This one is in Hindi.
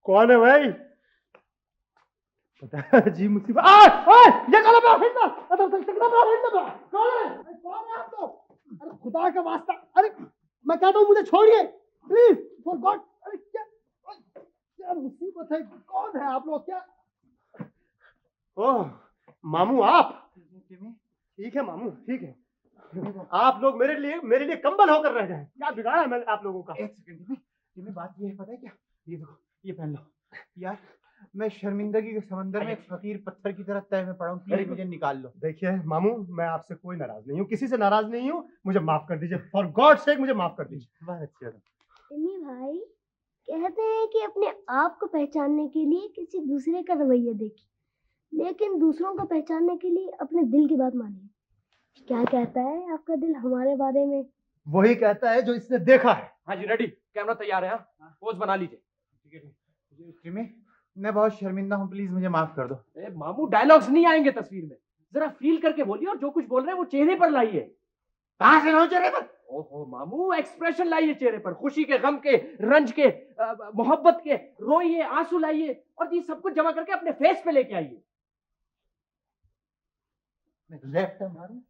कौन है भाई? पता है जी मुसीबत। ये कौन है? कौन है? कौन है आप लोग? अरे खुदा का वास्ता, अरे मैं कहता हूँ मुझे छोड़िए प्लीज, फॉर गॉड। अरे क्या मुसीबत है? कौन है आप लोग? क्या? ओह मामू आप? ठीक है मामू, ठीक है। आप लोग मेरे लिए कंबल होकर रह जाएं। क्या बिगाड़ा है मैंने आप लोगों का? एक सेकंड जिमी, बात ये है, पता है क्या? ये देखो, ये पहन लो यार। मैं शर्मिंदगी के समंदर में एक फकीर पत्थर की तरह तय में पड़ा हूँ, प्लीज मुझे निकाल लो। देखिए मामू, मैं आपसे कोई नाराज नहीं हूँ, किसी से नाराज नहीं हूँ। मुझे माफ कर दीजिए, फॉर गॉड सेक मुझे माफ कर दीजिए। बहुत अच्छे हो। जिमी भाई, कहते हैं कि अपने आप को पहचानने के लिए किसी दूसरे का रवैया देखिए, लेकिन दूसरों को पहचानने के लिए अपने दिल की बात मानिए। क्या कहता है आपका दिल हमारे बारे में? वही कहता है जो इसने देखा है। हाँ जी रेडी, कैमरा तैयार है। पोज बना लीजिए। जिमी, मैं बहुत शर्मिंदा हूँ, प्लीज मुझे माफ कर दो। मामू डायलॉग्स नहीं आएंगे तस्वीर में, जरा फील करके बोलिए और जो कुछ बोल रहे हैं वो चेहरे पर लाइए। कहाँ से लाऊं चेहरे पर? ओहो मामू, एक्सप्रेशन लाइए चेहरे पर, खुशी के, गम के, रंज के, मोहब्बत के, रोइए, आंसू लाइए और ये सब कुछ जमा करके अपने फेस पे लेके आइए। मैं लेफ्ट मारूं?